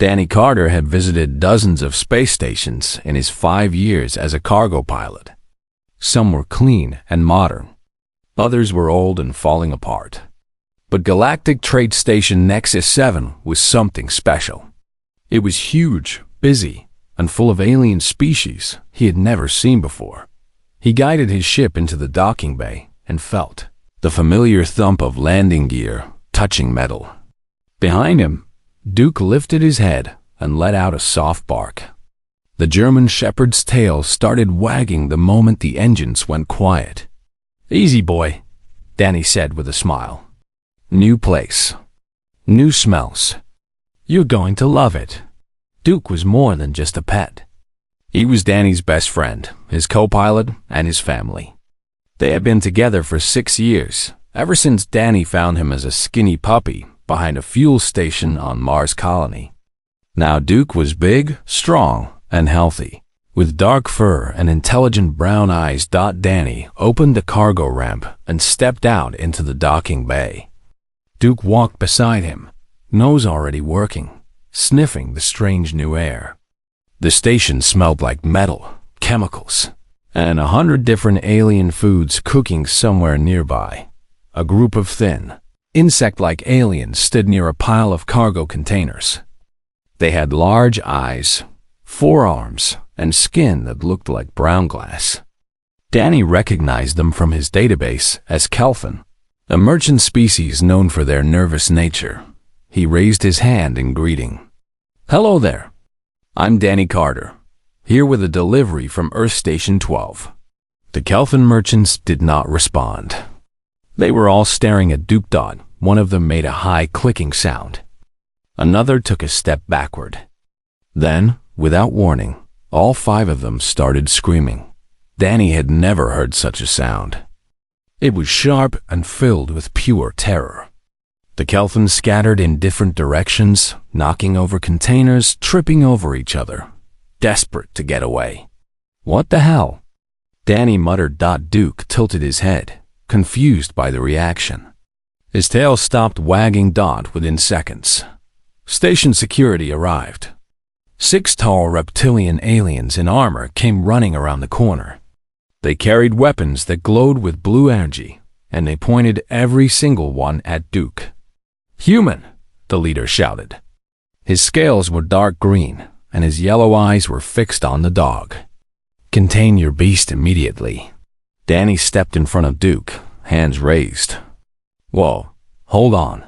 Danny Carter had visited dozens of space stations in his 5 years as a cargo pilot. Some were clean and modern. Others were old and falling apart. But Galactic Trade Station Nexus 7 was something special. It was huge, busy, and full of alien species he had never seen before. He guided his ship into the docking bay and felt the familiar thump of landing gear touching metal. Behind him, Duke lifted his head and let out a soft bark. The German shepherd's tail started wagging the moment the engines went quiet. "Easy, boy," Danny said with a smile. "New place. New smells. You're going to love it." Duke was more than just a pet. He was Danny's best friend, his co-pilot, and his family. They had been together for 6 years, ever since Danny found him as a skinny puppy behind a fuel station on Mars Colony. Now Duke was big, strong, and healthy. With dark fur and intelligent brown eyes, Danny opened the cargo ramp and stepped out into the docking bay. Duke walked beside him, nose already working, sniffing the strange new air. The station smelled like metal, chemicals, and 100 different alien foods cooking somewhere nearby. A group of thin, insect-like aliens stood near a pile of cargo containers. They had large eyes, forearms, and skin that looked like brown glass. Danny recognized them from his database as Kelphin, a merchant species known for their nervous nature. He raised his hand in greeting. "Hello there. I'm Danny Carter, here with a delivery from Earth Station 12. The Kelphin merchants did not respond. They were all staring at Duke. One of them made a high clicking sound. Another took a step backward. Then, without warning, all 5 of them started screaming. Danny had never heard such a sound. It was sharp and filled with pure terror. The Kelphin scattered in different directions, knocking over containers, tripping over each other, desperate to get away. "What the hell?" Danny muttered. Duke tilted his head, confused by the reaction. His tail stopped wagging. Within seconds, station security arrived. 6 tall reptilian aliens in armor came running around the corner. They carried weapons that glowed with blue energy, and they pointed every single one at Duke. "Human!" the leader shouted. His scales were dark green, and his yellow eyes were fixed on the dog. "Contain your beast immediately." Danny stepped in front of Duke, hands raised. "Whoa, hold on.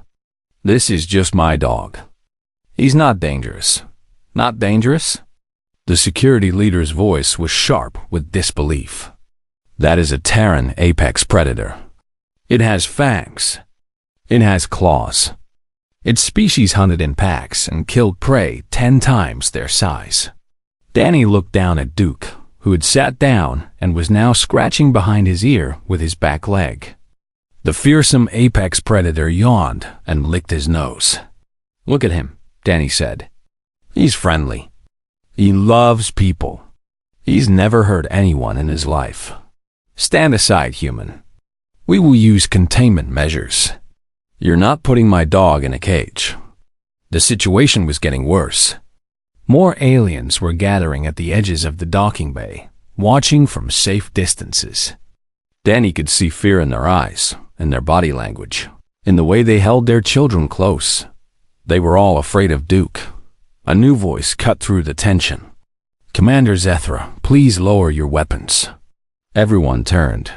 This is just my dog. He's not dangerous." "Not dangerous?" The security leader's voice was sharp with disbelief. "That is a Terran apex predator. It has fangs. It has claws. Its species hunted in packs and killed prey 10 times their size." Danny looked down at Duke, who had sat down and was now scratching behind his ear with his back leg. The fearsome apex predator yawned and licked his nose. "Look at him," Danny said. "He's friendly. He loves people. He's never hurt anyone in his life. Stand aside, human. We will use containment measures. You're not putting my dog in a cage." The situation was getting worse. More aliens were gathering at the edges of the docking bay, watching from safe distances. Danny could see fear in their eyes, in their body language, in the way they held their children close. They were all afraid of Duke. A new voice cut through the tension. "Commander Zethra, please lower your weapons." Everyone turned.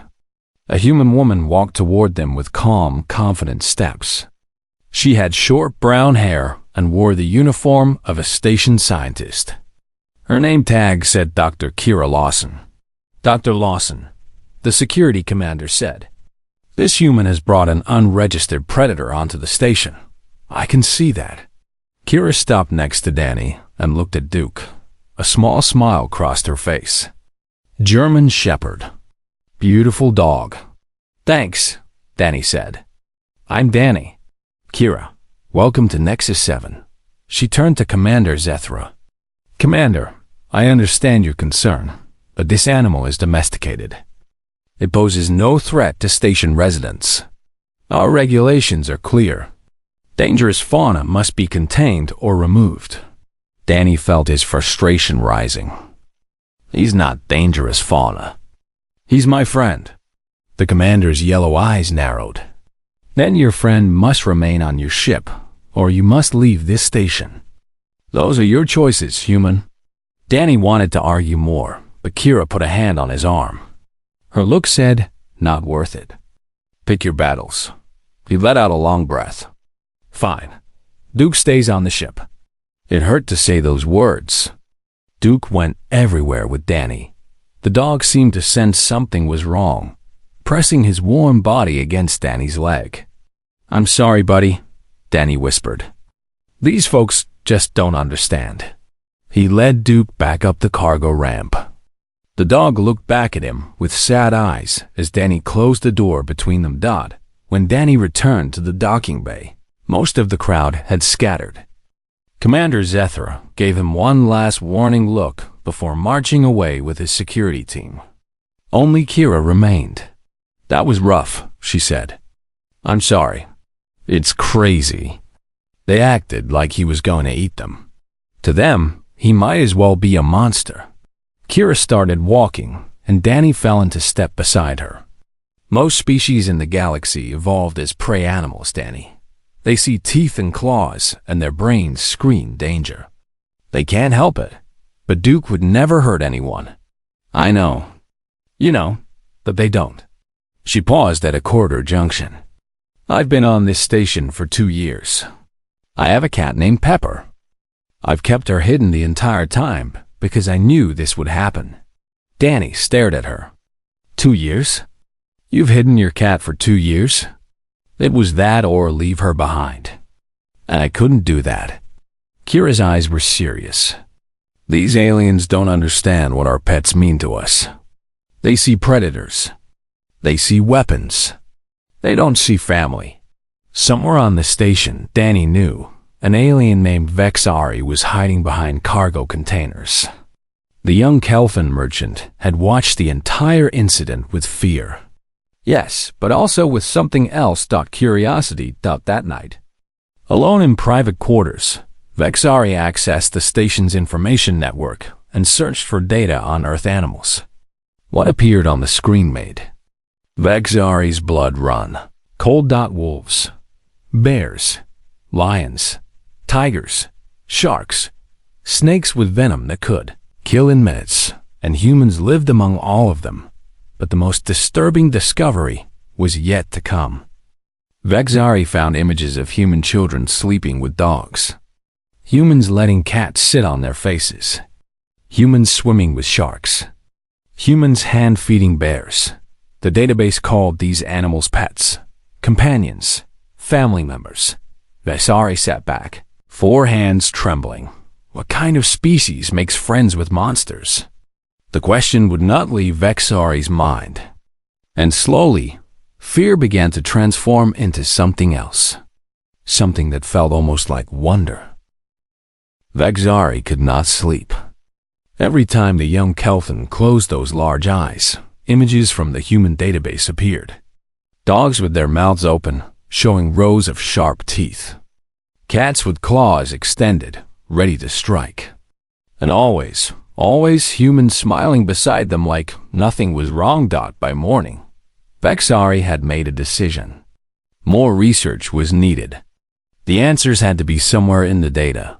A human woman walked toward them with calm, confident steps. She had short brown hair and wore the uniform of a station scientist. Her name tag said Dr. Kira Lawson. "Dr. Lawson," the security commander said, "this human has brought an unregistered predator onto the station. I can see that." Kira stopped next to Danny and looked at Duke. A small smile crossed her face. "German Shepherd. Beautiful dog." "Thanks," Danny said. "I'm Danny." "Kira, welcome to Nexus 7. She turned to Commander Zethra. "Commander, I understand your concern, but this animal is domesticated. It poses no threat to station residents. Our regulations are clear. Dangerous fauna must be contained or removed. Danny felt his frustration rising. He's not dangerous fauna. He's my friend. The commander's yellow eyes narrowed. Then your friend must remain on your ship, or you must leave this station. Those are your choices, human. Danny wanted to argue more, but Kira put a hand on his arm. Her look said, not worth it. Pick your battles. He let out a long breath. Fine. Duke stays on the ship. It hurt to say those words. Duke went everywhere with Danny. The dog seemed to sense something was wrong, pressing his warm body against Danny's leg. I'm sorry, buddy, Danny whispered. These folks just don't understand. He led Duke back up the cargo ramp. The dog looked back at him with sad eyes as Danny closed the door between them. When Danny returned to the docking bay, most of the crowd had scattered. Commander Zethra gave him one last warning look before marching away with his security team. Only Kira remained. That was rough, she said. I'm sorry. It's crazy. They acted like he was going to eat them. To them, he might as well be a monster. Kira started walking, and Danny fell into step beside her. Most species in the galaxy evolved as prey animals, Danny. They see teeth and claws, and their brains scream danger. They can't help it, but Duke would never hurt anyone. I know. You know, that they don't. She paused at a corridor junction. I've been on this station for 2 years. I have a cat named Pepper. I've kept her hidden the entire time because I knew this would happen. Danny stared at her. 2 years? You've hidden your cat for 2 years? It was that or leave her behind. And I couldn't do that. Kira's eyes were serious. These aliens don't understand what our pets mean to us. They see predators. They see weapons. They don't see family. Somewhere on the station, Danny knew, an alien named Vexari was hiding behind cargo containers. The young Kelphin merchant had watched the entire incident with fear. Yes, but also with something else. Curiosity. That night. Alone in private quarters, Vexari accessed the station's information network and searched for data on Earth animals. What appeared on the screen made Vexari's blood run. Cold. Wolves, bears, lions, tigers, sharks, snakes with venom that could kill in minutes, and humans lived among all of them. But the most disturbing discovery was yet to come. Vexari found images of human children sleeping with dogs, humans letting cats sit on their faces, humans swimming with sharks, humans hand-feeding bears. The database called these animals pets, companions, family members. Vexari sat back, 4 hands trembling. What kind of species makes friends with monsters? The question would not leave Vexari's mind. And slowly, fear began to transform into something else. Something that felt almost like wonder. Vexari could not sleep. Every time the young Kelphin closed those large eyes, images from the human database appeared. Dogs with their mouths open, showing rows of sharp teeth. Cats with claws extended, ready to strike. And always humans smiling beside them like nothing was wrong. By morning, Vexari had made a decision. More research was needed. The answers had to be somewhere in the data.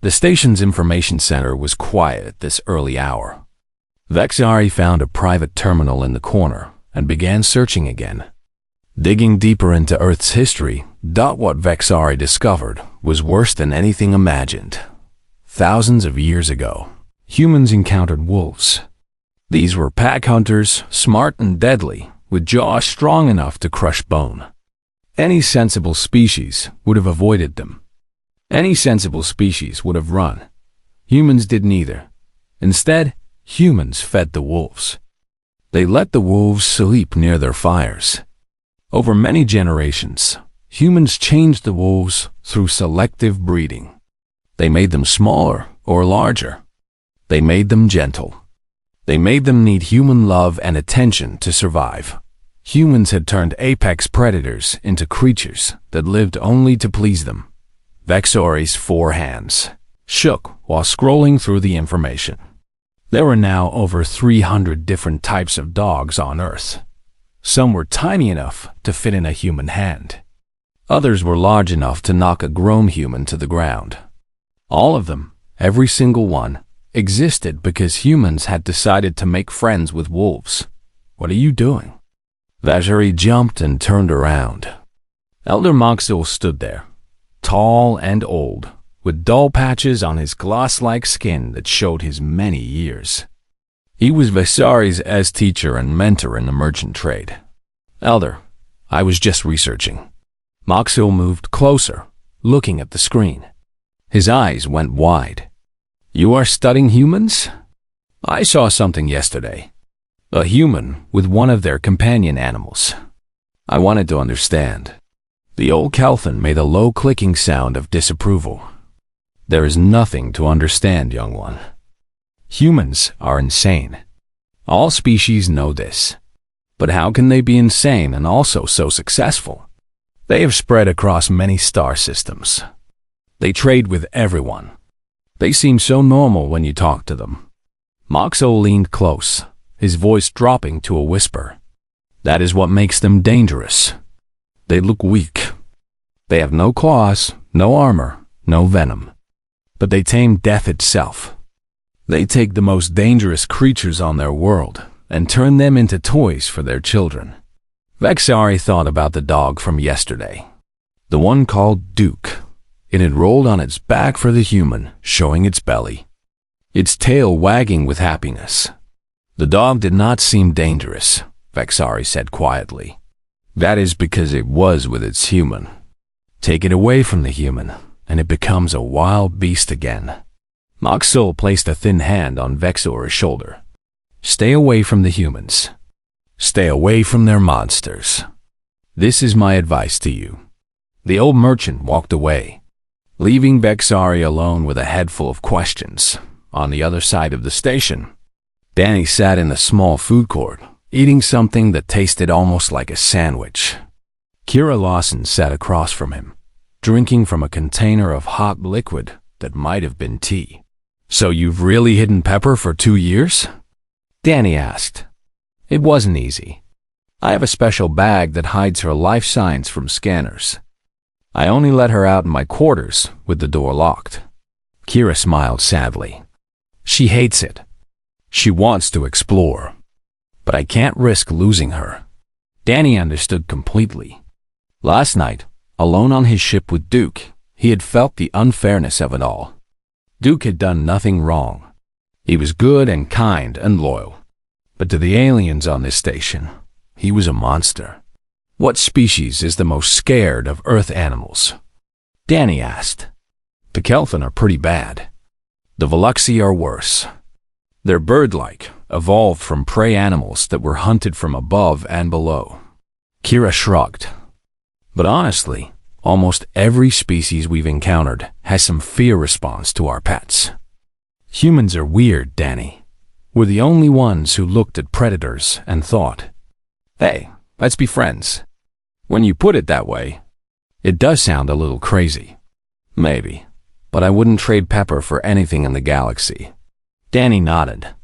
The station's information center was quiet at this early hour. Vexari found a private terminal in the corner and began searching again. Digging deeper into Earth's history, what Vexari discovered was worse than anything imagined. Thousands of years ago, humans encountered wolves. These were pack hunters, smart and deadly, with jaws strong enough to crush bone. Any sensible species would have avoided them. Any sensible species would have run. Humans did neither. Instead, humans fed the wolves. They let the wolves sleep near their fires. Over many generations, humans changed the wolves through selective breeding. They made them smaller or larger. They made them gentle. They made them need human love and attention to survive. Humans had turned apex predators into creatures that lived only to please them. Vexari's 4 hands. shook while scrolling through the information. There were now over 300 different types of dogs on Earth. Some were tiny enough to fit in a human hand. Others were large enough to knock a grown human to the ground. All of them, every single one, existed because humans had decided to make friends with wolves. What are you doing? Vajari jumped and turned around. Elder Moxil stood there, tall and old, with dull patches on his glass-like skin that showed his many years. He was Vasari's teacher and mentor in the merchant trade. Elder, I was just researching. Moxil moved closer, looking at the screen. His eyes went wide. You are studying humans? I saw something yesterday. A human with one of their companion animals. I wanted to understand. The old Kelthan made a low clicking sound of disapproval. There is nothing to understand, young one. Humans are insane. All species know this. But how can they be insane and also so successful? They have spread across many star systems. They trade with everyone. They seem so normal when you talk to them. Moxo leaned close, his voice dropping to a whisper. That is what makes them dangerous. They look weak. They have no claws, no armor, no venom. But they tame death itself. They take the most dangerous creatures on their world and turn them into toys for their children. Vexari thought about the dog from yesterday. The one called Duke. It had rolled on its back for the human, showing its belly. Its tail wagging with happiness. The dog did not seem dangerous, Vexari said quietly. That is because it was with its human. Take it away from the human, and it becomes a wild beast again. Moxil placed a thin hand on Vexor's shoulder. Stay away from the humans. Stay away from their monsters. This is my advice to you. The old merchant walked away, leaving Vexari alone with a head full of questions. On the other side of the station, Danny sat in the small food court, eating something that tasted almost like a sandwich. Kira Lawson sat across from him, drinking from a container of hot liquid that might have been tea. So you've really hidden Pepper for 2 years? Danny asked. It wasn't easy. I have a special bag that hides her life signs from scanners. I only let her out in my quarters with the door locked. Kira smiled sadly. She hates it. She wants to explore. But I can't risk losing her. Danny understood completely. Last night, alone on his ship with Duke, he had felt the unfairness of it all. Duke had done nothing wrong. He was good and kind and loyal. But to the aliens on this station, he was a monster. What species is the most scared of Earth animals? Danny asked. The Kelthan are pretty bad. The Veluxi are worse. They're bird-like, evolved from prey animals that were hunted from above and below. Kira shrugged. But honestly, almost every species we've encountered has some fear response to our pets. Humans are weird, Danny. We're the only ones who looked at predators and thought, hey, let's be friends. When you put it that way, it does sound a little crazy. Maybe, but I wouldn't trade Pepper for anything in the galaxy. Danny nodded.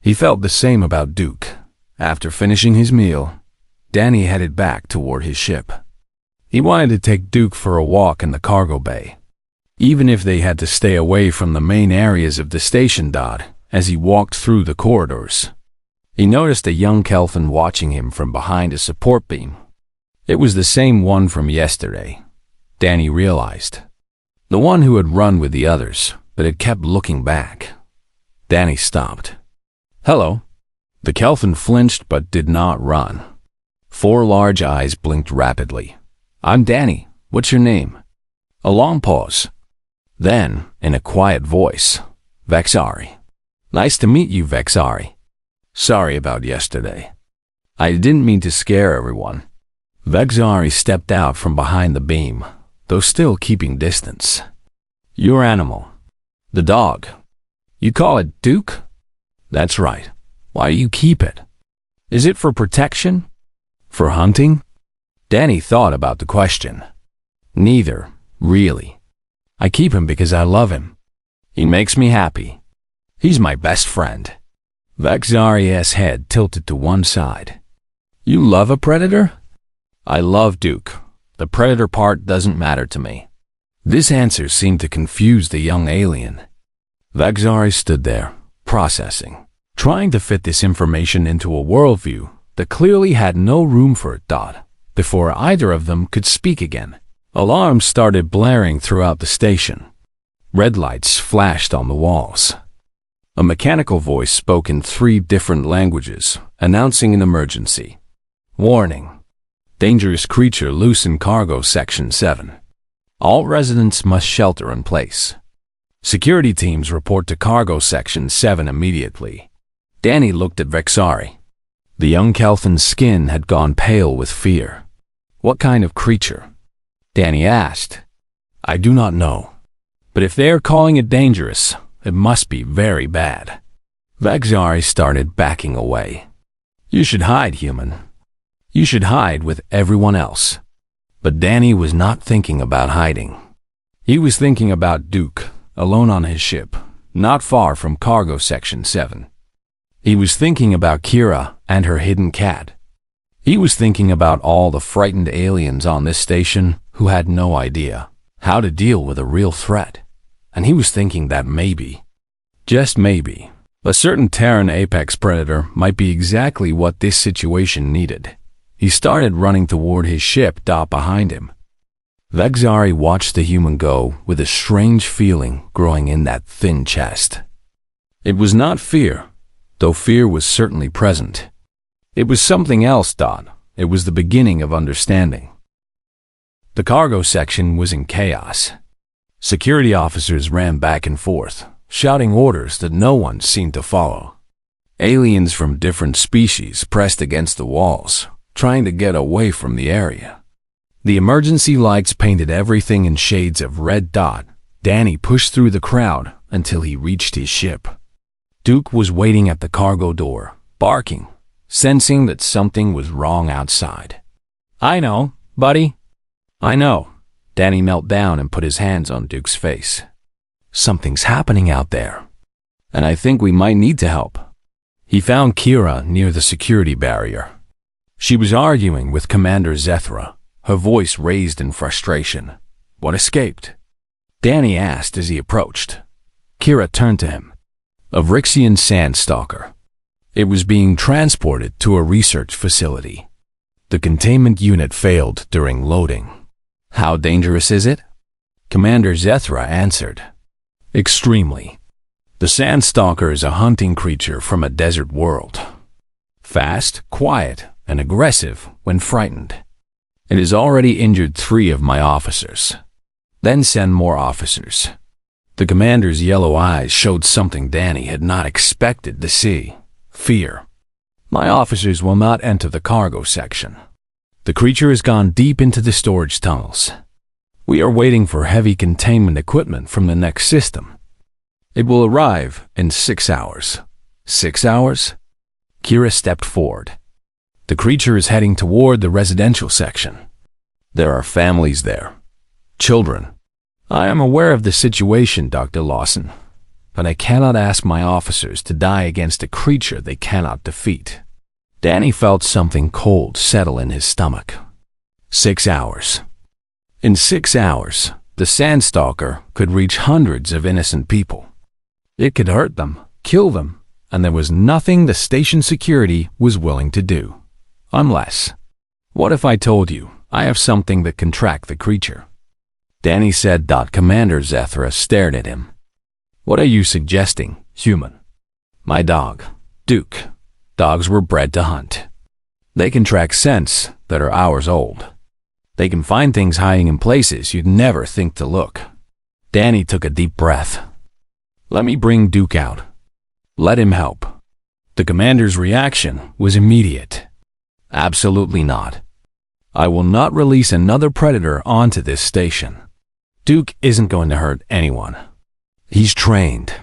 He felt the same about Duke. After finishing his meal, Danny headed back toward his ship. He wanted to take Duke for a walk in the cargo bay, even if they had to stay away from the main areas of the station. As he walked through the corridors, he noticed a young Kelthan watching him from behind a support beam. It was the same one from yesterday, Danny realized. The one who had run with the others, but had kept looking back. Danny stopped. Hello. The Kelthan flinched but did not run. 4 large eyes blinked rapidly. I'm Danny. What's your name? A long pause. Then, in a quiet voice, Vexari. Nice to meet you, Vexari. Sorry about yesterday. I didn't mean to scare everyone. Vexari stepped out from behind the beam, though still keeping distance. Your animal. The dog. You call it Duke? That's right. Why do you keep it? Is it for protection? For hunting? Danny thought about the question. Neither, really. I keep him because I love him. He makes me happy. He's my best friend. Vexari's head tilted to one side. You love a predator? I love Duke. The predator part doesn't matter to me. This answer seemed to confuse the young alien. Vexari stood there, processing, trying to fit this information into a worldview that clearly had no room for it. Before either of them could speak again, alarms started blaring throughout the station. Red lights flashed on the walls. A mechanical voice spoke in 3 different languages, announcing an emergency. Warning. Dangerous creature loose in cargo section 7. All residents must shelter in place. Security teams report to cargo section 7 immediately. Danny looked at Vexari. The young Kelfin's skin had gone pale with fear. What kind of creature? Danny asked. I do not know. But if they are calling it dangerous, it must be very bad. Vexari started backing away. You should hide, human. You should hide with everyone else. But Danny was not thinking about hiding. He was thinking about Duke, alone on his ship, not far from cargo section 7. He was thinking about Kira and her hidden cat. He was thinking about all the frightened aliens on this station who had no idea how to deal with a real threat. And he was thinking that maybe, just maybe, a certain Terran apex predator might be exactly what this situation needed. He started running toward his ship behind him. Vexari watched the human go with a strange feeling growing in that thin chest. It was not fear, though fear was certainly present. It was something else. It was the beginning of understanding. The cargo section was in chaos. Security officers ran back and forth, shouting orders that no one seemed to follow. Aliens from different species pressed against the walls, trying to get away from the area. The emergency lights painted everything in shades of red. Danny pushed through the crowd until he reached his ship. Duke was waiting at the cargo door, barking, sensing that something was wrong outside. I know, buddy. I know. Danny knelt down and put his hands on Duke's face. Something's happening out there, and I think we might need to help. He found Kira near the security barrier. She was arguing with Commander Zethra, her voice raised in frustration. What escaped? Danny asked as he approached. Kira turned to him. A Vrixian sandstalker. It was being transported to a research facility. The containment unit failed during loading. How dangerous is it? Commander Zethra answered. Extremely. The sandstalker is a hunting creature from a desert world. Fast, quiet, and aggressive when frightened. It has already injured 3 of my officers. Then send more officers. The commander's yellow eyes showed something Danny had not expected to see. Fear. My officers will not enter the cargo section. The creature has gone deep into the storage tunnels. We are waiting for heavy containment equipment from the next system. It will arrive in 6 hours. 6 hours? Kira stepped forward. The creature is heading toward the residential section. There are families there. Children. I am aware of the situation, Dr. Lawson, but I cannot ask my officers to die against a creature they cannot defeat. Danny felt something cold settle in his stomach. 6 hours. In 6 hours, the sandstalker could reach hundreds of innocent people. It could hurt them, kill them, and there was nothing the station security was willing to do. Unless, what if I told you I have something that can track the creature? Danny said. Commander Zethra stared at him. What are you suggesting, human? My dog, Duke. Dogs were bred to hunt. They can track scents that are hours old. They can find things hiding in places you'd never think to look. Danny took a deep breath. Let me bring Duke out. Let him help. The commander's reaction was immediate. Absolutely not. I will not release another predator onto this station. Duke isn't going to hurt anyone. He's trained.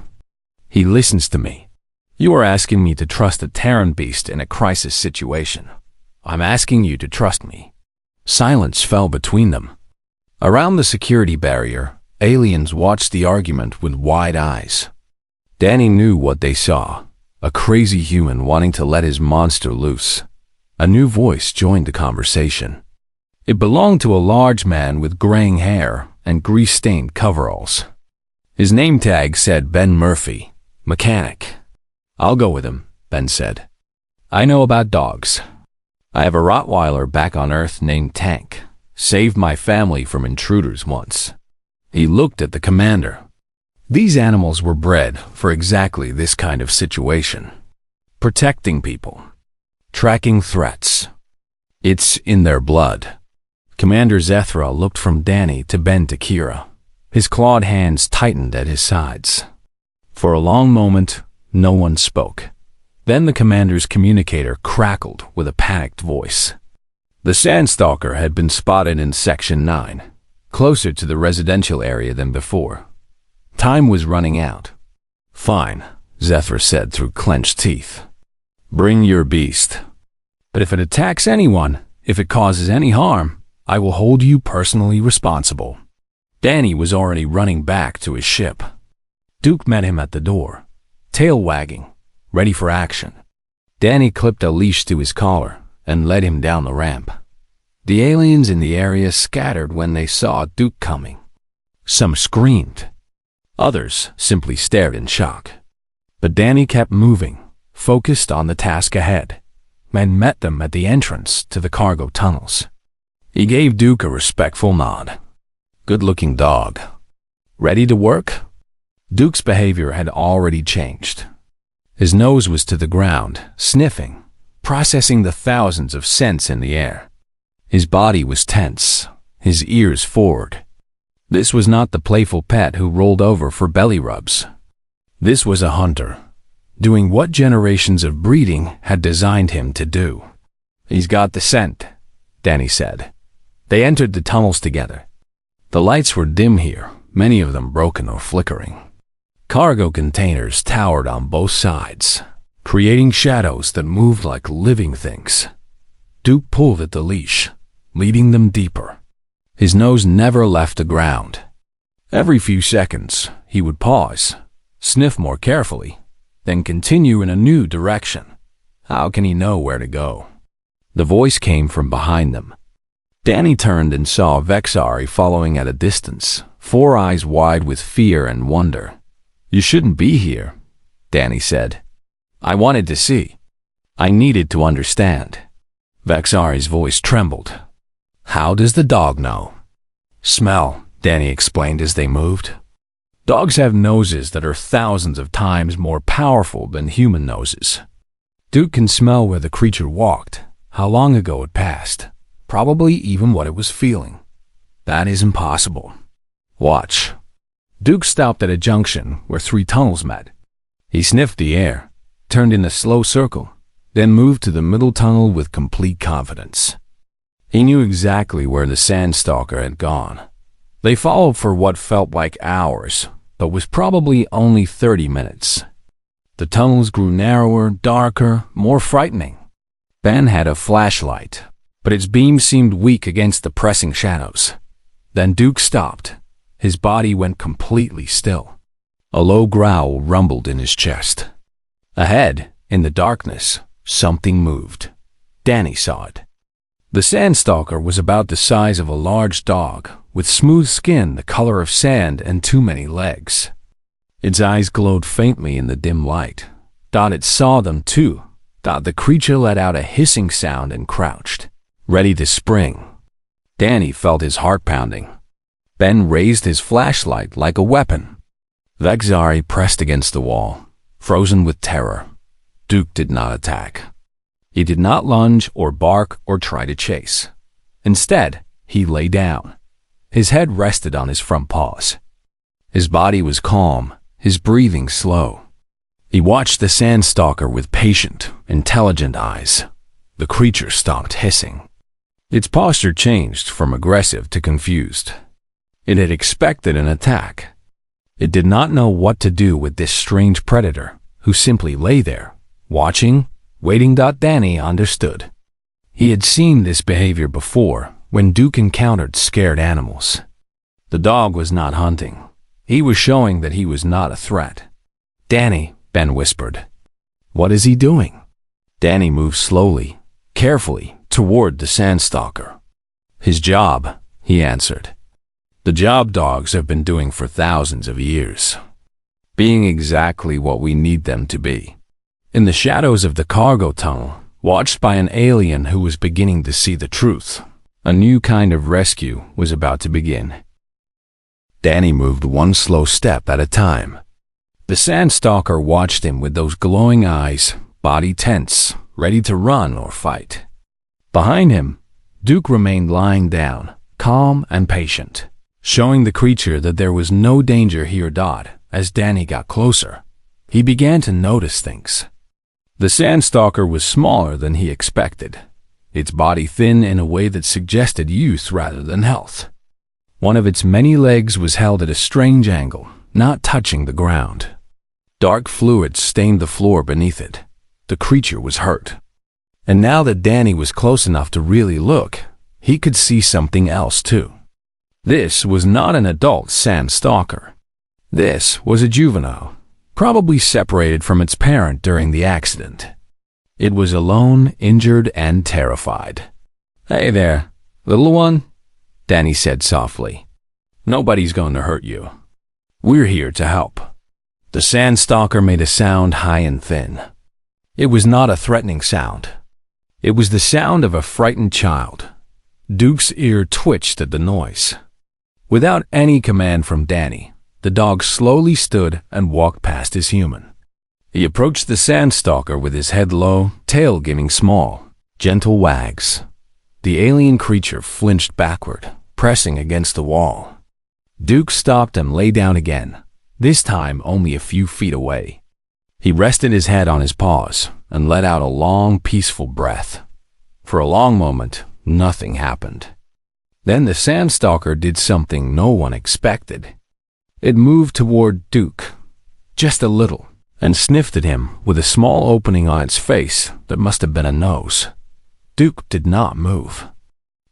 He listens to me. You are asking me to trust a Terran beast in a crisis situation. I'm asking you to trust me. Silence fell between them. Around the security barrier, aliens watched the argument with wide eyes. Danny knew what they saw, a crazy human wanting to let his monster loose. A new voice joined the conversation. It belonged to a large man with graying hair and grease-stained coveralls. His name tag said Ben Murphy, mechanic. "I'll go with him," Ben said. "I know about dogs. I have a Rottweiler back on Earth named Tank. Saved my family from intruders once." He looked at the commander. These animals were bred for exactly this kind of situation. Protecting people. Tracking threats. It's in their blood. Commander Zethra looked from Danny to Ben to Kira. His clawed hands tightened at his sides. For a long moment, no one spoke. Then the commander's communicator crackled with a panicked voice. The Sandstalker had been spotted in Section 9, closer to the residential area than before. Time was running out. "Fine," Zethra said through clenched teeth. "Bring your beast. But if it attacks anyone, if it causes any harm, I will hold you personally responsible." Danny was already running back to his ship. Duke met him at the door, tail wagging, ready for action. Danny clipped a leash to his collar and led him down the ramp. The aliens in the area scattered when they saw Duke coming. Some screamed. Others simply stared in shock. But Danny kept moving, focused on the task ahead, and met them at the entrance to the cargo tunnels. He gave Duke a respectful nod. Good-looking dog. Ready to work? Duke's behavior had already changed. His nose was to the ground, sniffing, processing the thousands of scents in the air. His body was tense, his ears forward. This was not the playful pet who rolled over for belly rubs. This was a hunter, doing what generations of breeding had designed him to do. "He's got the scent," Danny said. They entered the tunnels together. The lights were dim here, many of them broken or flickering. Cargo containers towered on both sides, creating shadows that moved like living things. Duke pulled at the leash, leading them deeper. His nose never left the ground. Every few seconds, he would pause, sniff more carefully, then continue in a new direction. How can he know where to go? The voice came from behind them. Danny turned and saw Vexari following at a distance, 4 eyes wide with fear and wonder. "You shouldn't be here," Danny said. "I wanted to see. I needed to understand." Vexari's voice trembled. "How does the dog know?" "Smell," Danny explained as they moved. Dogs have noses that are thousands of times more powerful than human noses. Duke can smell where the creature walked, how long ago it passed, probably even what it was feeling. That is impossible. Watch. Duke stopped at a junction where 3 tunnels met. He sniffed the air, turned in a slow circle, then moved to the middle tunnel with complete confidence. He knew exactly where the Sandstalker had gone. They followed for what felt like hours, but was probably only 30 minutes. The tunnels grew narrower, darker, more frightening. Ben had a flashlight, but its beam seemed weak against the pressing shadows. Then Duke stopped. His body went completely still. A low growl rumbled in his chest. Ahead, in the darkness, something moved. Danny saw it. The Sandstalker was about the size of a large dog, with smooth skin the color of sand and too many legs. Its eyes glowed faintly in the dim light. It saw them too. The creature let out a hissing sound and crouched, ready to spring. Danny felt his heart pounding. Ben raised his flashlight like a weapon. Vexari pressed against the wall, frozen with terror. Duke did not attack. He did not lunge or bark or try to chase. Instead, he lay down. His head rested on his front paws. His body was calm, his breathing slow. He watched the Sandstalker with patient, intelligent eyes. The creature stopped hissing. Its posture changed from aggressive to confused. It had expected an attack. It did not know what to do with this strange predator, who simply lay there, watching, waiting. Danny understood. He had seen this behavior before when Duke encountered scared animals. The dog was not hunting. He was showing that he was not a threat. "Danny," Ben whispered. "What is he doing?" Danny moved slowly, carefully, toward the Sandstalker. "His job," he answered. "The job dogs have been doing for thousands of years. Being exactly what we need them to be." In the shadows of the cargo tunnel, watched by an alien who was beginning to see the truth, a new kind of rescue was about to begin. Danny moved one slow step at a time. The Sandstalker watched him with those glowing eyes, body tense, ready to run or fight. Behind him, Duke remained lying down, calm and patient, showing the creature that there was no danger here. As Danny got closer, he began to notice things. The Sandstalker was smaller than he expected, its body thin in a way that suggested youth rather than health. One of its many legs was held at a strange angle, not touching the ground. Dark fluid stained the floor beneath it. The creature was hurt. And now that Danny was close enough to really look, he could see something else too. This was not an adult Sandstalker. This was a juvenile, probably separated from its parent during the accident. It was alone, injured, and terrified. "Hey there, little one," Danny said softly. "Nobody's going to hurt you. We're here to help." The Sandstalker made a sound high and thin. It was not a threatening sound. It was the sound of a frightened child. Duke's ear twitched at the noise. Without any command from Danny, the dog slowly stood and walked past his human. He approached the Sandstalker with his head low, tail giving small, gentle wags. The alien creature flinched backward, pressing against the wall. Duke stopped and lay down again, this time only a few feet away. He rested his head on his paws and let out a long, peaceful breath. For a long moment, nothing happened. Then the Sandstalker did something no one expected. It moved toward Duke, just a little, and sniffed at him with a small opening on its face that must have been a nose. Duke did not move.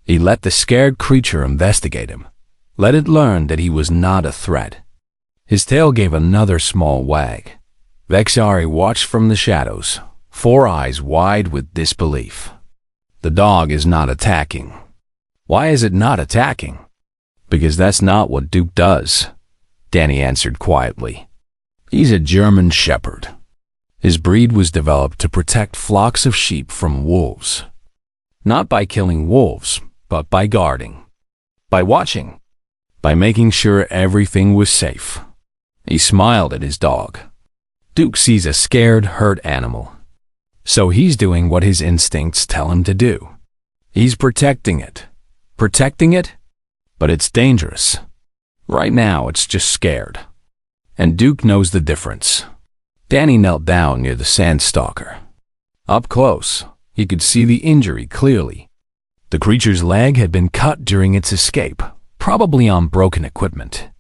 He let the scared creature investigate him, let it learn that he was not a threat. His tail gave another small wag. Vexari watched from the shadows, 4 eyes wide with disbelief. The dog is not attacking. Why is it not attacking? Because that's not what Duke does, Danny answered quietly. He's a German shepherd. His breed was developed to protect flocks of sheep from wolves. Not by killing wolves, but by guarding, by watching, by making sure everything was safe. He smiled at his dog. Duke sees a scared, hurt animal. So he's doing what his instincts tell him to do. He's protecting it. Protecting it? But it's dangerous. Right now, it's just scared. And Duke knows the difference. Danny knelt down near the Sandstalker. Up close, he could see the injury clearly. The creature's leg had been cut during its escape, probably on broken equipment.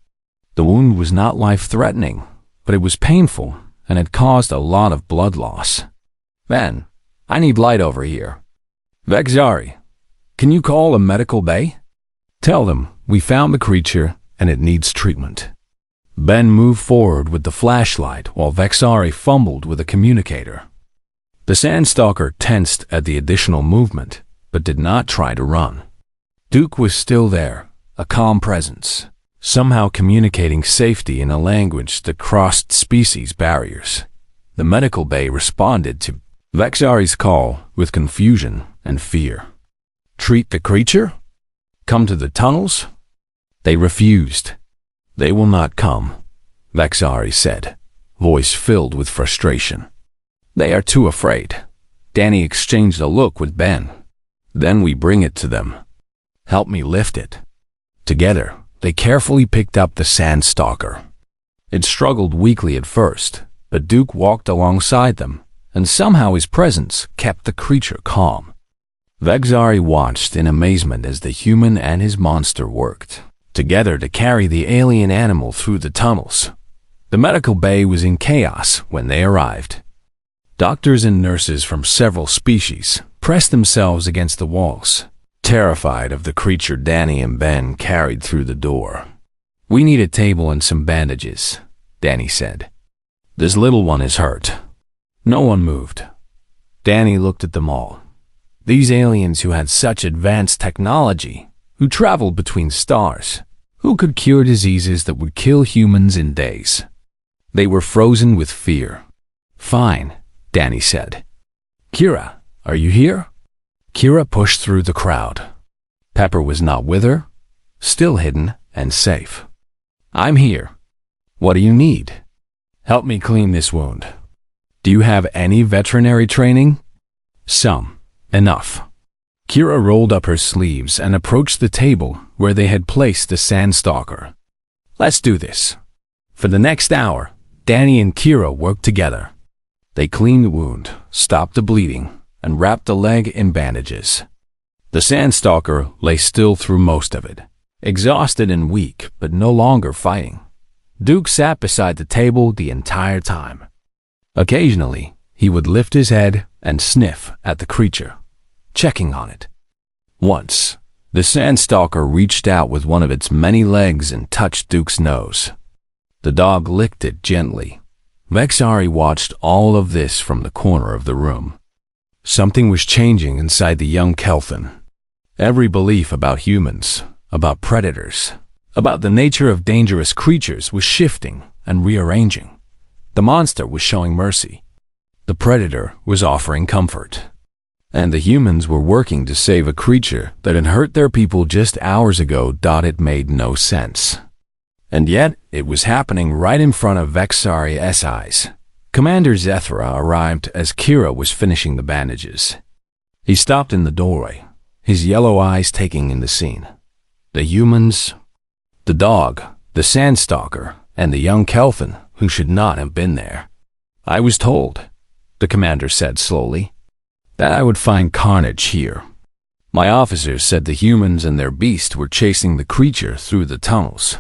The wound was not life-threatening, but it was painful and had caused a lot of blood loss. "Ben, I need light over here. Vexari, can you call a medical bay? Tell them we found the creature and it needs treatment." Ben moved forward with the flashlight while Vexari fumbled with a communicator. The Sandstalker tensed at the additional movement, but did not try to run. Duke was still there, a calm presence, somehow communicating safety in a language that crossed species barriers. The medical bay responded to Vexari's call with confusion and fear. "Treat the creature? Come to the tunnels?" They refused. "They will not come," Vexari said, voice filled with frustration. "They are too afraid." Danny exchanged a look with Ben. "Then we bring it to them. Help me lift it." Together, they carefully picked up the Sandstalker. It struggled weakly at first, but Duke walked alongside them, and somehow his presence kept the creature calm. Vexari watched in amazement as the human and his monster worked together to carry the alien animal through the tunnels. The medical bay was in chaos when they arrived. Doctors and nurses from several species pressed themselves against the walls, terrified of the creature Danny and Ben carried through the door. "We need a table and some bandages," Danny said. "This little one is hurt." No one moved. Danny looked at them all. These aliens who had such advanced technology, who traveled between stars, who could cure diseases that would kill humans in days. They were frozen with fear. "Fine," Danny said. "Kira, are you here?" Kira pushed through the crowd. Pepper was not with her, still hidden and safe. "I'm here. What do you need?" "Help me clean this wound." "Do you have any veterinary training?" "Some. Enough." Kira rolled up her sleeves and approached the table where they had placed the Sandstalker. "Let's do this." For the next hour, Danny and Kira worked together. They cleaned the wound, stopped the bleeding, and wrapped the leg in bandages. The Sandstalker lay still through most of it, exhausted and weak, but no longer fighting. Duke sat beside the table the entire time. Occasionally, he would lift his head and sniff at the creature, checking on it. Once, the Sandstalker reached out with one of its many legs and touched Duke's nose. The dog licked it gently. Vexari watched all of this from the corner of the room. Something was changing inside the young Kelthan. Every belief about humans, about predators, about the nature of dangerous creatures was shifting and rearranging. The monster was showing mercy. The predator was offering comfort. And the humans were working to save a creature that had hurt their people just hours ago. It made no sense. And yet, it was happening right in front of Vexari's eyes. Commander Zethra arrived as Kira was finishing the bandages. He stopped in the doorway, his yellow eyes taking in the scene. The humans, the dog, the Sandstalker, and the young Kelthan, who should not have been there. "I was told," the commander said slowly, "that I would find carnage here. My officers said the humans and their beast were chasing the creature through the tunnels."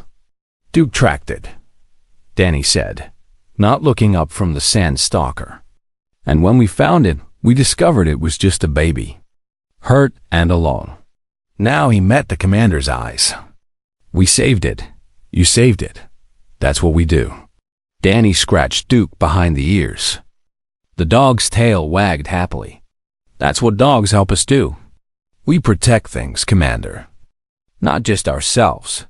"Duke tracked it," Danny said, not looking up from the Sandstalker. "And when we found it, we discovered it was just a baby, hurt and alone." Now he met the commander's eyes. "We saved it. You saved it. That's what we do." Danny scratched Duke behind the ears. The dog's tail wagged happily. "That's what dogs help us do. We protect things, Commander. Not just ourselves.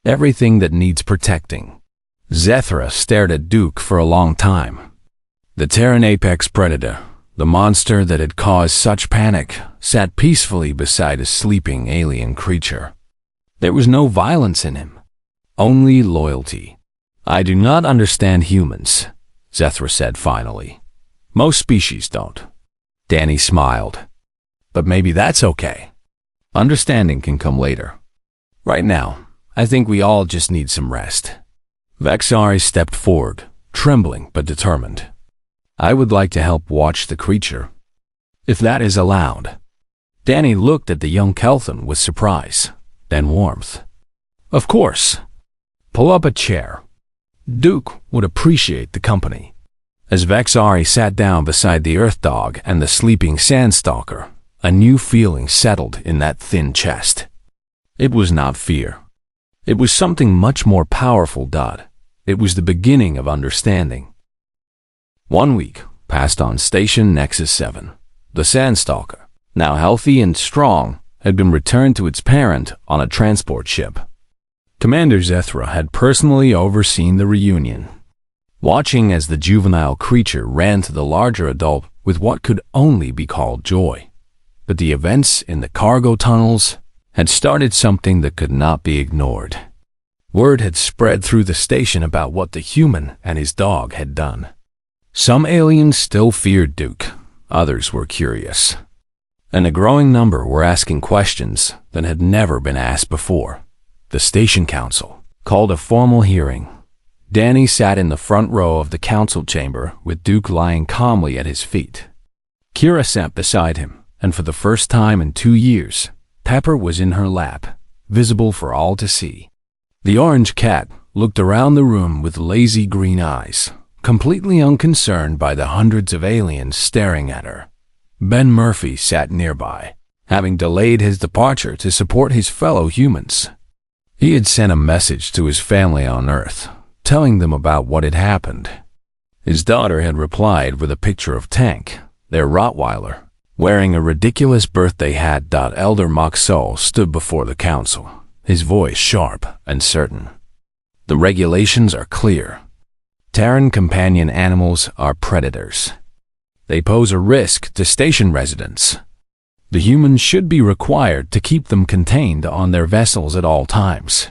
Everything that needs protecting." Zethra stared at Duke for a long time. The Terran apex predator, the monster that had caused such panic, sat peacefully beside a sleeping alien creature. There was no violence in him, only loyalty. "I do not understand humans," Zethra said finally. "Most species don't." Danny smiled. "But maybe that's okay. Understanding can come later. Right now, I think we all just need some rest." Vexari stepped forward, trembling but determined. "I would like to help watch the creature, if that is allowed." Danny looked at the young Kelthan with surprise, then warmth. "Of course. Pull up a chair. Duke would appreciate the company." As Vexari sat down beside the Earth Dog and the sleeping Sandstalker, a new feeling settled in that thin chest. It was not fear. It was something much more powerful. It was the beginning of understanding. 1 week passed on Station Nexus 7. The Sandstalker, now healthy and strong, had been returned to its parent on a transport ship. Commander Zethra had personally overseen the reunion, watching as the juvenile creature ran to the larger adult with what could only be called joy. But the events in the cargo tunnels had started something that could not be ignored. Word had spread through the station about what the human and his dog had done. Some aliens still feared Duke, others were curious. And a growing number were asking questions that had never been asked before. The station council called a formal hearing. Danny sat in the front row of the council chamber with Duke lying calmly at his feet. Kira sat beside him, and for the first time in 2 years, Pepper was in her lap, visible for all to see. The orange cat looked around the room with lazy green eyes, completely unconcerned by the hundreds of aliens staring at her. Ben Murphy sat nearby, having delayed his departure to support his fellow humans. He had sent a message to his family on Earth, telling them about what had happened. His daughter had replied with a picture of Tank, their Rottweiler, wearing a ridiculous birthday hat. Elder Moxol stood before the council, his voice sharp and certain. The regulations are clear. Terran companion animals are predators. They pose a risk to station residents. The humans should be required to keep them contained on their vessels at all times.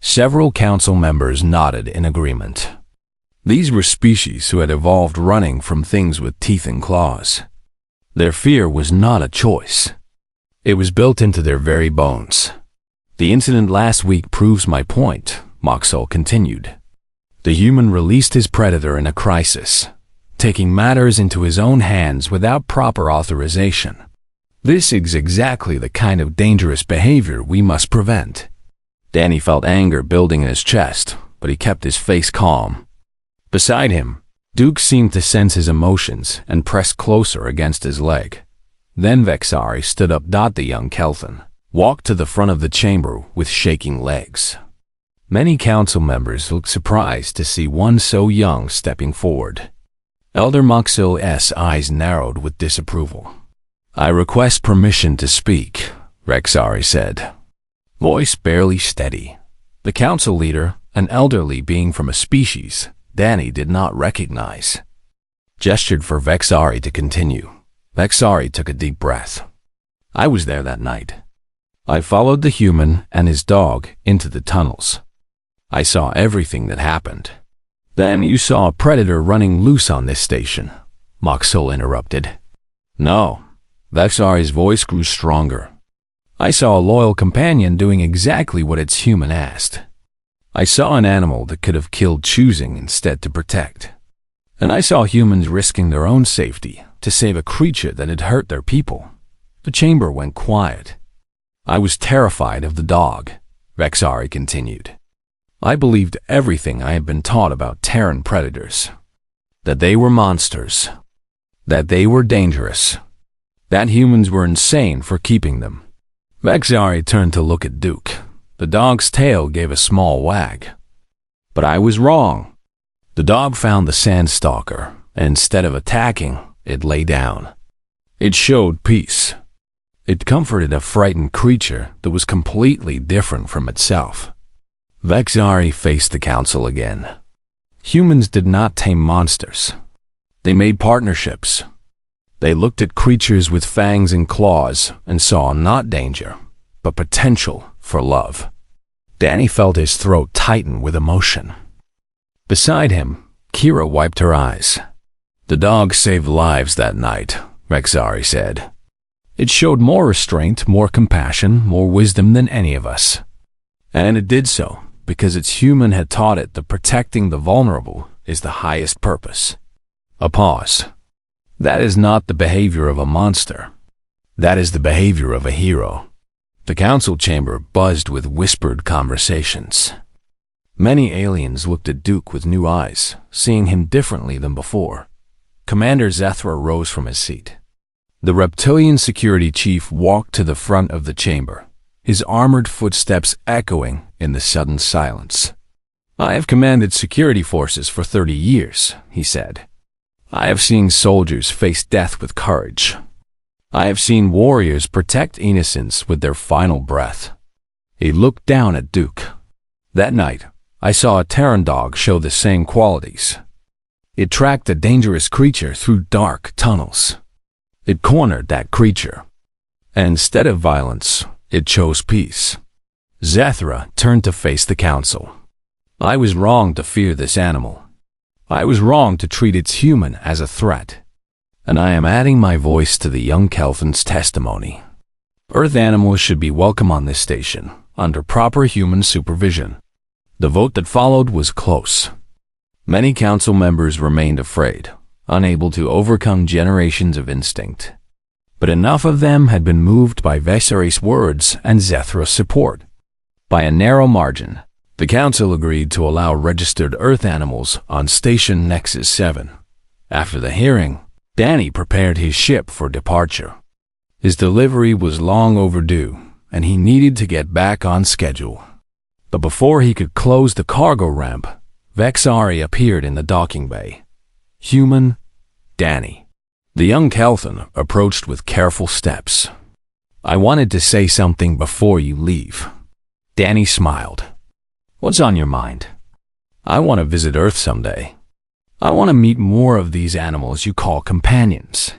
Several council members nodded in agreement. These were species who had evolved running from things with teeth and claws. Their fear was not a choice. It was built into their very bones. The incident last week proves my point, Moxol continued. The human released his predator in a crisis, taking matters into his own hands without proper authorization. This is exactly the kind of dangerous behavior we must prevent. Danny felt anger building in his chest, but he kept his face calm. Beside him, Duke seemed to sense his emotions and pressed closer against his leg. Then Vexari stood up. The young Kelthan walked to the front of the chamber with shaking legs. Many council members looked surprised to see one so young stepping forward. Elder Moxil's eyes narrowed with disapproval. "I request permission to speak," Vexari said, voice barely steady. The council leader, an elderly being from a species Danny did not recognize, gestured for Vexari to continue. Vexari took a deep breath. "I was there that night. I followed the human and his dog into the tunnels. I saw everything that happened." "Then you saw a predator running loose on this station," Moxol interrupted. "No." Vexari's voice grew stronger. "I saw a loyal companion doing exactly what its human asked. I saw an animal that could have killed, choosing instead to protect. And I saw humans risking their own safety to save a creature that had hurt their people." The chamber went quiet. "I was terrified of the dog," Vexari continued. "I believed everything I had been taught about Terran predators. That they were monsters. That they were dangerous. That humans were insane for keeping them." Vexari turned to look at Duke. The dog's tail gave a small wag. "But I was wrong." The dog found the sandstalker, and instead of attacking, it lay down. It showed peace. It comforted a frightened creature that was completely different from itself. Vexari faced the council again. Humans did not tame monsters. They made partnerships. They looked at creatures with fangs and claws and saw not danger, but potential for love. Danny felt his throat tighten with emotion. Beside him, Kira wiped her eyes. "The dog saved lives that night," Vexari said. "It showed more restraint, more compassion, more wisdom than any of us. And it did so because its human had taught it that protecting the vulnerable is the highest purpose." A pause. "That is not the behavior of a monster. That is the behavior of a hero." The council chamber buzzed with whispered conversations. Many aliens looked at Duke with new eyes, seeing him differently than before. Commander Zethra rose from his seat. The reptilian security chief walked to the front of the chamber, his armored footsteps echoing in the sudden silence. "I have commanded security forces for 30 years, he said. "I have seen soldiers face death with courage. I have seen warriors protect innocence with their final breath." He looked down at Duke. "That night, I saw a Terran dog show the same qualities. It tracked a dangerous creature through dark tunnels. It cornered that creature. And instead of violence, it chose peace." Zethra turned to face the council. "I was wrong to fear this animal. I was wrong to treat its human as a threat. And I am adding my voice to the young Kelthan's testimony. Earth animals should be welcome on this station, under proper human supervision." The vote that followed was close. Many council members remained afraid, unable to overcome generations of instinct. But enough of them had been moved by Vexari's words and Zethra's support. By a narrow margin, the council agreed to allow registered Earth animals on Station Nexus 7. After the hearing, Danny prepared his ship for departure. His delivery was long overdue, and he needed to get back on schedule. But before he could close the cargo ramp, Vexari appeared in the docking bay. Human, Danny. The young Kelthon approached with careful steps. "I wanted to say something before you leave." Danny smiled. "What's on your mind?" "I want to visit Earth someday. I want to meet more of these animals you call companions.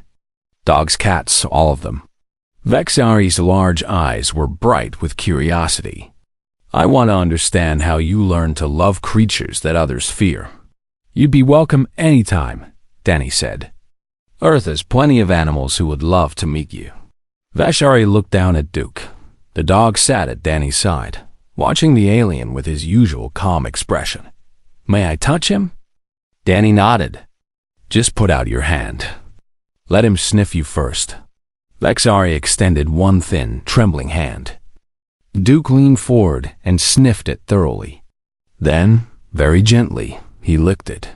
Dogs, cats, all of them." Vexari's large eyes were bright with curiosity. "I want to understand how you learn to love creatures that others fear." "You'd be welcome anytime," Danny said. "Earth has plenty of animals who would love to meet you." Vexari looked down at Duke. The dog sat at Danny's side, watching the alien with his usual calm expression. "May I touch him?" Danny nodded. "Just put out your hand. Let him sniff you first." Vexari extended one thin, trembling hand. Duke leaned forward and sniffed it thoroughly. Then, very gently, he licked it.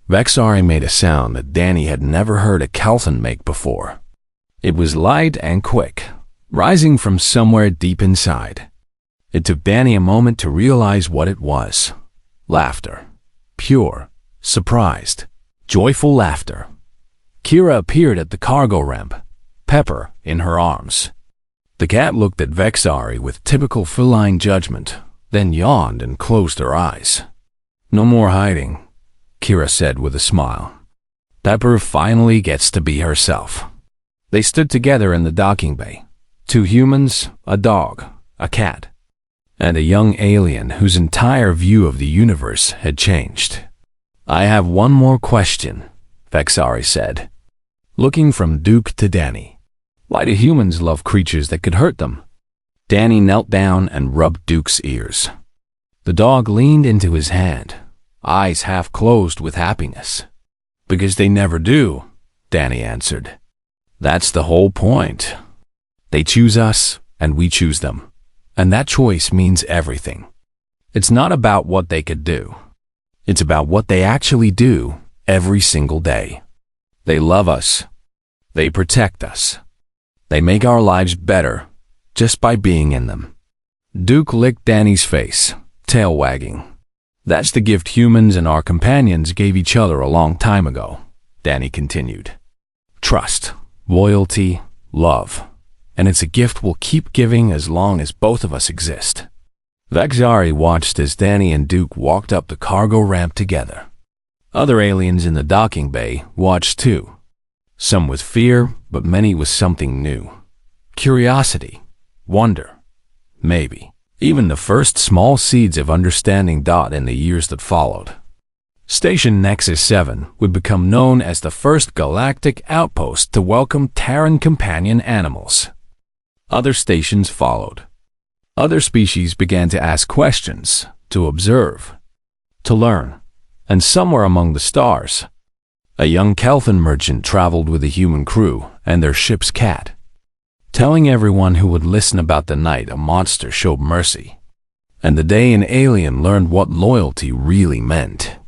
Vexari made a sound that Danny had never heard a Kelthon make before. It was light and quick, rising from somewhere deep inside. It took Danny a moment to realize what it was. Laughter. Pure, surprised, joyful laughter. Kira appeared at the cargo ramp, Pepper in her arms. The cat looked at Vexari with typical feline judgment, then yawned and closed her eyes. "No more hiding," Kira said with a smile. "Pepper finally gets to be herself." They stood together in the docking bay. 2 humans, a dog, a cat, and a young alien whose entire view of the universe had changed. "I have one more question," Vexari said, looking from Duke to Danny. "Why do humans love creatures that could hurt them?" Danny knelt down and rubbed Duke's ears. The dog leaned into his hand, eyes half closed with happiness. "Because they never do," Danny answered. "That's the whole point. They choose us, and we choose them. And that choice means everything. It's not about what they could do. It's about what they actually do every single day. They love us. They protect us. They make our lives better just by being in them." Duke licked Danny's face, tail wagging. "That's the gift humans and our companions gave each other a long time ago," Danny continued. "Trust, loyalty, love. And it's a gift we'll keep giving as long as both of us exist." Vexari watched as Danny and Duke walked up the cargo ramp together. Other aliens in the docking bay watched too. Some with fear, but many with something new. Curiosity, wonder, maybe even the first small seeds of understanding in the years that followed. Station Nexus 7 would become known as the first galactic outpost to welcome Terran companion animals. Other stations followed. Other species began to ask questions, to observe, to learn, and somewhere among the stars, a young Kelthon merchant traveled with a human crew and their ship's cat, telling everyone who would listen about the night a monster showed mercy, and the day an alien learned what loyalty really meant.